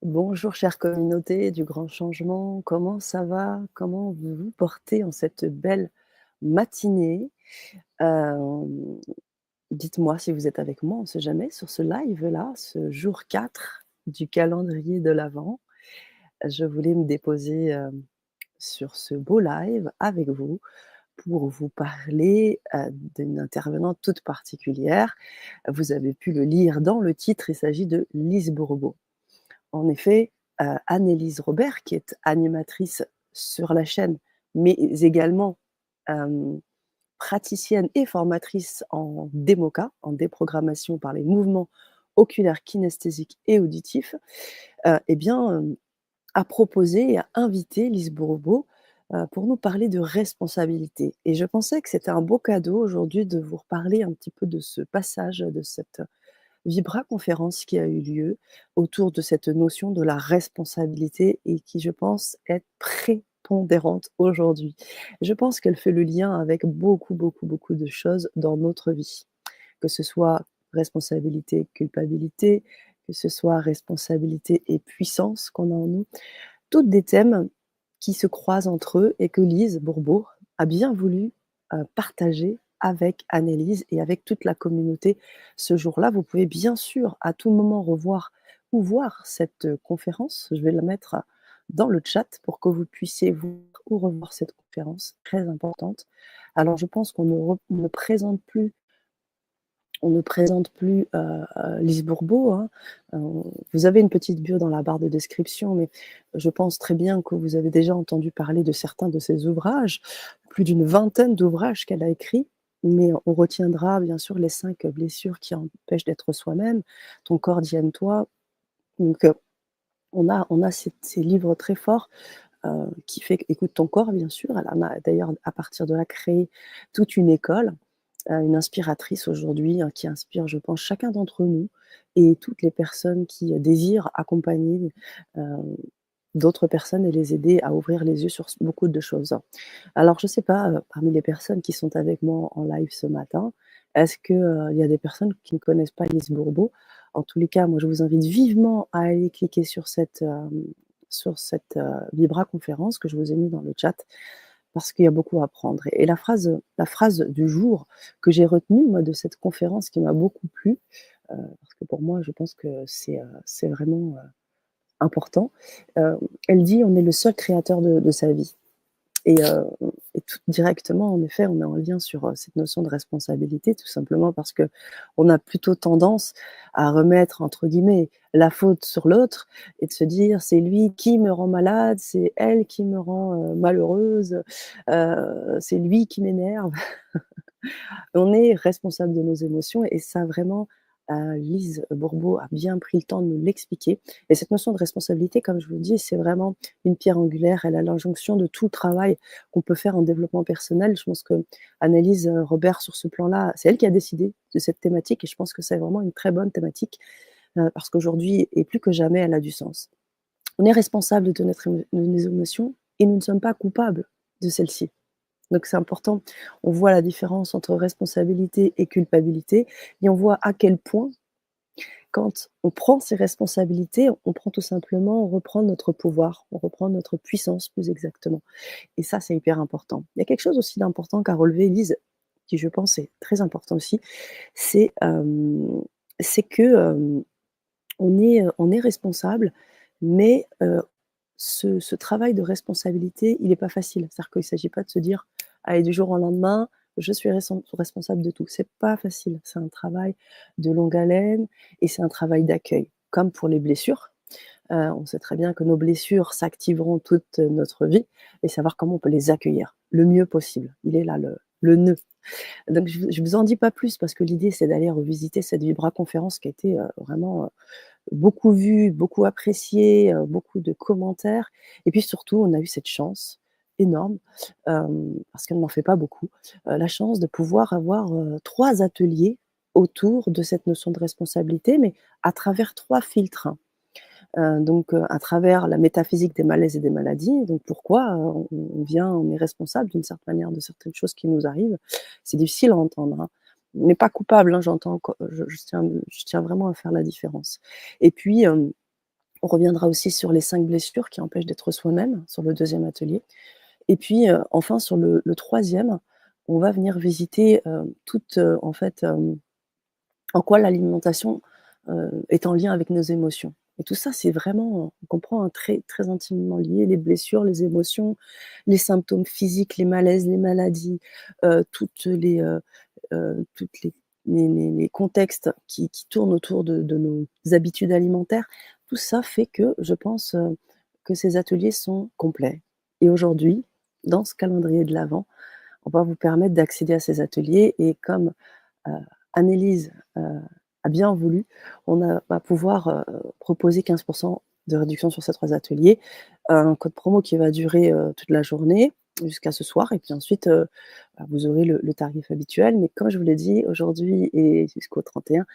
Bonjour chère communauté du grand changement, comment ça va? Comment vous vous portez en cette belle matinée? Hem, Dites-moi si vous êtes avec moi, on ne sait jamais, sur ce live-là, ce jour 4 du calendrier de l'Avent. Je voulais me déposer, sur ce beau live avec vous pour vous parler, d'une intervenante toute particulière. Vous avez pu le lire dans le titre, il s'agit de Lise Bourbeau. En effet, Anne-Élise Robert, qui est animatrice sur la chaîne, mais également, hem, praticienne et formatrice en démoca, en déprogrammation par les mouvements oculaires, kinesthésiques et auditifs, et bien, a proposé et a invité Lise Bourbeau, pour nous parler de responsabilité et je pensais que c'était un beau cadeau aujourd'hui de vous reparler un petit peu de ce passage, de cette Vibra-conférence qui a eu lieu autour de cette notion de la responsabilité et qui, je pense, est prépondérante aujourd'hui. Je pense qu'elle fait le lien avec beaucoup, beaucoup, beaucoup de choses dans notre vie, que ce soit responsabilité, culpabilité, que ce soit responsabilité et puissance qu'on a en nous, toutes des thèmes qui se croisent entre eux et que Lise Bourbeau a bien voulu, partager avec Annelise et avec toute la communauté ce jour-là. Vous pouvez bien sûr à tout moment revoir ou voir cette, conférence. Je vais la mettre, dans le chat pour que vous puissiez voir ou revoir cette conférence très importante. Alors je pense qu'on ne présente plus Lise Bourbeau, hein. Vous avez une petite bio dans la barre de description, mais je pense très bien que vous avez déjà entendu parler de certains de ses ouvrages, plus d'une vingtaine d'ouvrages qu'elle a écrits, mais on retiendra bien sûr les 5 blessures qui empêchent d'être soi-même, Ton corps dit aime-toi. Donc, on a ces livres très forts, qui fait Écoute ton corps, bien sûr. Elle en a d'ailleurs à partir de là créé toute une école, une inspiratrice aujourd'hui, qui inspire, je pense, chacun d'entre nous et toutes les personnes qui, désirent accompagner, heu, d'autres personnes et les aider à ouvrir les yeux sur beaucoup de choses. Alors je ne sais pas, parmi les personnes qui sont avec moi en live ce matin, est-ce que, il y a des personnes qui ne connaissent pas Lise Bourbeau? En tous les cas, moi je vous invite vivement à aller cliquer sur cette, Vibra conférence que je vous ai mis dans le chat parce qu'il y a beaucoup à apprendre et la phrase du jour que j'ai retenue, moi, de cette conférence qui m'a beaucoup plu, parce que pour moi, je pense que c'est vraiment, important. Elle dit: «On est le seul créateur de sa vie». Et tout directement, en effet, on est en lien sur, cette notion de responsabilité, tout simplement parce qu'on a plutôt tendance à remettre, entre guillemets, «la faute» sur l'autre et de se dire: «C'est lui qui me rend malade, c'est elle qui me rend, malheureuse, c'est lui qui m'énerve». On est responsable de nos émotions et ça vraiment, Lise Bourbeau a bien pris le temps de nous l'expliquer et cette notion de responsabilité, comme je vous le dis, c'est vraiment une pierre angulaire. Elle a l'injonction de tout le travail qu'on peut faire en développement personnel. Je pense qu'Annelise Robert, sur ce plan-là, c'est elle qui a décidé de cette thématique et je pense que c'est vraiment une très bonne thématique, parce qu'aujourd'hui et plus que jamais, elle a du sens. On est responsable de de nos émotions et nous ne sommes pas coupables de celles-ci. Donc c'est important. On voit la différence entre responsabilité et culpabilité et on voit à quel point, quand on prend ses responsabilités, on prend tout simplement on reprend notre pouvoir, on reprend notre puissance plus exactement et ça, c'est hyper important. Il y a quelque chose aussi d'important qu'a relevé Lise, qui je pense est très important aussi, c'est, c'est que, on est responsable, mais ce travail de responsabilité, il est pas facile. C'est-à-dire qu'il s'agit pas de se dire: «Allez, du jour au lendemain, je suis responsable de tout». C'est pas facile. C'est un travail de longue haleine et c'est un travail d'accueil. Comme pour les blessures, on sait très bien que nos blessures s'activeront toute notre vie et savoir comment on peut les accueillir le mieux possible. Il est là le nœud. Donc je vous en dis pas plus parce que l'idée, c'est d'aller revisiter cette Vibra conférence qui a été, vraiment, beaucoup vue, beaucoup appréciée, beaucoup de commentaires et puis surtout, on a eu cette chance énorme, parce qu'elle n'en fait pas beaucoup, la chance de pouvoir avoir, 3 ateliers autour de cette notion de responsabilité, mais à travers 3 filtres, hein. Donc à travers la métaphysique des malaises et des maladies, donc pourquoi, on est responsable d'une certaine manière de certaines choses qui nous arrivent. C'est difficile à entendre, hein. On n'est pas coupable, hein, j'entends, je tiens vraiment à faire la différence et puis, On reviendra aussi sur les 5 blessures qui empêchent d'être soi-même, sur le deuxième atelier. Et puis, enfin sur le 3e, on va venir visiter, toute, en fait, en quoi l'alimentation, est en lien avec nos émotions. Et tout ça, c'est vraiment, on comprend, hein, très, très intimement lié, les blessures, les émotions, les symptômes physiques, les malaises, les maladies, toutes les contextes qui tournent autour de nos habitudes alimentaires. Tout ça fait que je pense, que ces ateliers sont complets. Et aujourd'hui, dans ce calendrier de l'Avent, on va vous permettre d'accéder à ces ateliers et comme, heu, Annelise, a bien voulu, va pouvoir, proposer 15 de réduction sur ces 3 ateliers. Un code promo qui va durer, toute la journée jusqu'à ce soir et puis ensuite, bah, vous aurez le tarif habituel. Mais comme je vous l'ai dit, aujourd'hui et jusqu'au 31,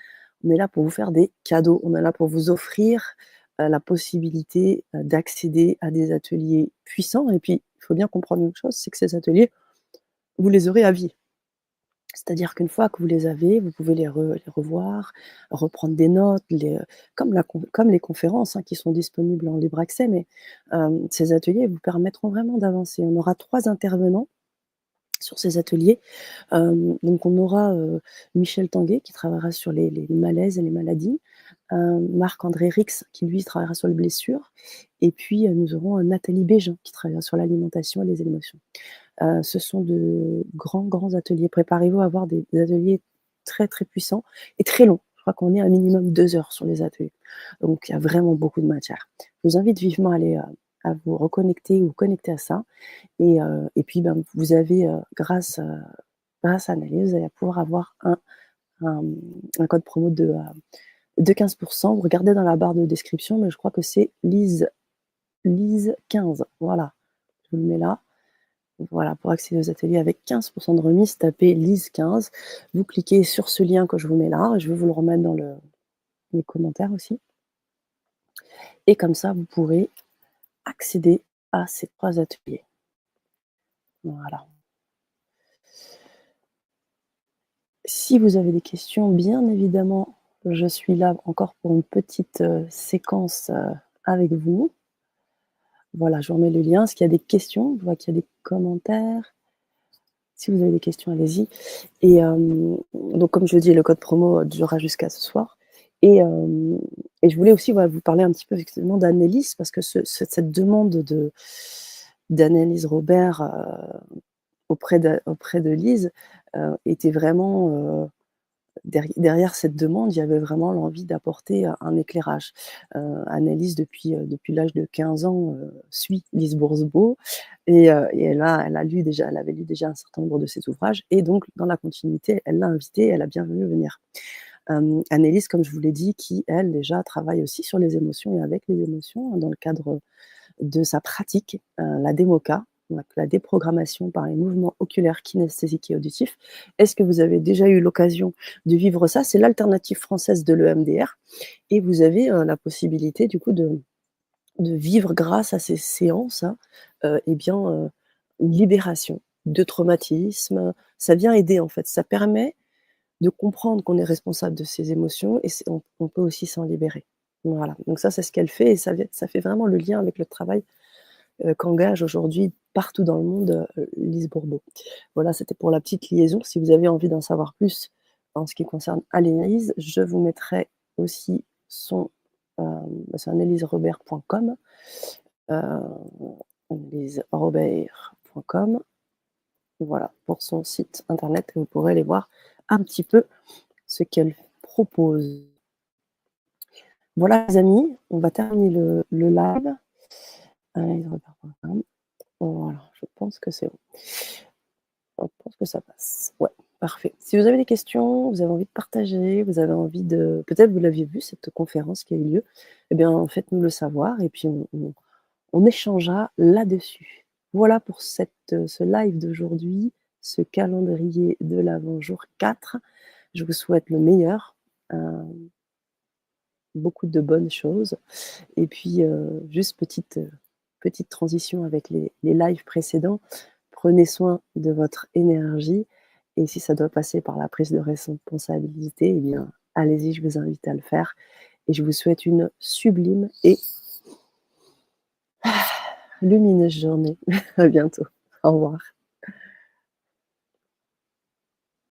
on est là pour vous faire des cadeaux. On est là pour vous offrir, la possibilité, d'accéder à des ateliers puissants et puis, il faut bien comprendre une chose, c'est que ces ateliers, vous les aurez à vie. C'est-à-dire qu'une fois que vous les avez, vous pouvez les revoir, reprendre des notes, comme les conférences, hein, qui sont disponibles en libre accès, mais ces ateliers vous permettront vraiment d'avancer. On aura 3 intervenants sur ces ateliers. Donc on aura, Michel Tanguay qui travaillera sur les malaises et les maladies, Marc-André Rix qui lui travaillera sur les blessures et puis, nous aurons, Nathalie Bégin qui travaillera sur l'alimentation et les émotions. Ce sont de grands, grands ateliers. Préparez-vous à avoir des ateliers très, très puissants et très longs. Je crois qu'on est à minimum 2 heures sur les ateliers. Donc il y a vraiment beaucoup de matière. Je vous invite vivement à vous reconnecter ou connecter à ça et puis, ben, vous avez, grâce à Annelise, vous allez pouvoir avoir un, un code promo de 15. Vous regardez dans la barre de description, mais je crois que c'est Lise 15. Voilà, je vous le mets là. Voilà, pour accéder aux ateliers avec 15 de remise, tapez Lise 15. Vous cliquez sur ce lien que je vous mets là, je vais vous le remettre dans les commentaires aussi. Et comme ça, vous pourrez accéder à ces 3 ateliers. Voilà. Si vous avez des questions, bien évidemment, je suis là encore pour une petite, séquence, avec vous. Voilà, je vous remets le lien. Est-ce qu'il y a des questions? Je vois qu'il y a des commentaires. Si vous avez des questions, allez-y. Et donc comme je dis, le code promo durera jusqu'à ce soir. Et je voulais aussi, voilà, vous parler un petit peu effectivement d'Annelise parce que cette demande d'Annelise Robert, auprès de Lise, était vraiment, derrière cette demande, il y avait vraiment l'envie d'apporter un éclairage. Annelise depuis l'âge de 15 ans, suit Lise Bourbeau et elle avait lu déjà un certain nombre de ses ouvrages et donc dans la continuité, elle l'a invitée, elle a bien voulu venir. Annelise, comme je vous l'ai dit, qui elle déjà travaille aussi sur les émotions et avec les émotions, hein, dans le cadre de sa pratique, la DEMOCA, donc la déprogrammation par les mouvements oculaires, kinesthésiques et auditifs. Est-ce que vous avez déjà eu l'occasion de vivre ça? C'est l'alternative française de l'EMDR et vous avez, la possibilité du coup de vivre grâce à ces séances, hein, et bien, une libération de traumatismes. Ça vient aider en fait, ça permet de comprendre qu'on est responsable de ses émotions et on peut aussi s'en libérer. Voilà, donc ça, c'est ce qu'elle fait et ça fait vraiment le lien avec le travail, qu'engage aujourd'hui partout dans le monde, Lise Bourbeau. Voilà, c'était pour la petite liaison. Si vous avez envie d'en savoir plus en ce qui concerne Annelise, je vous mettrai aussi c'est anneliserobert.com, anneliserobert.com, voilà, pour son site internet et vous pourrez aller voir un petit peu ce qu'elle propose. Voilà les amis, on va terminer le live. Anneliserobert.com. Voilà, je pense que c'est bon. Je pense que ça passe. Ouais, parfait. Si vous avez des questions, vous avez envie de partager, vous avez envie de peut-être vous l'aviez vu cette conférence qui a eu lieu, eh bien, faites-nous le savoir et puis on échangera là-dessus. Voilà pour ce live d'aujourd'hui, ce calendrier de l'Avent jour 4. Je vous souhaite le meilleur, beaucoup de bonnes choses et puis, juste petite transition avec les lives précédents. Prenez soin de votre énergie et si ça doit passer par la prise de responsabilité, eh bien, allez-y, je vous invite à le faire et je vous souhaite une sublime et lumineuse journée. À bientôt. Au revoir.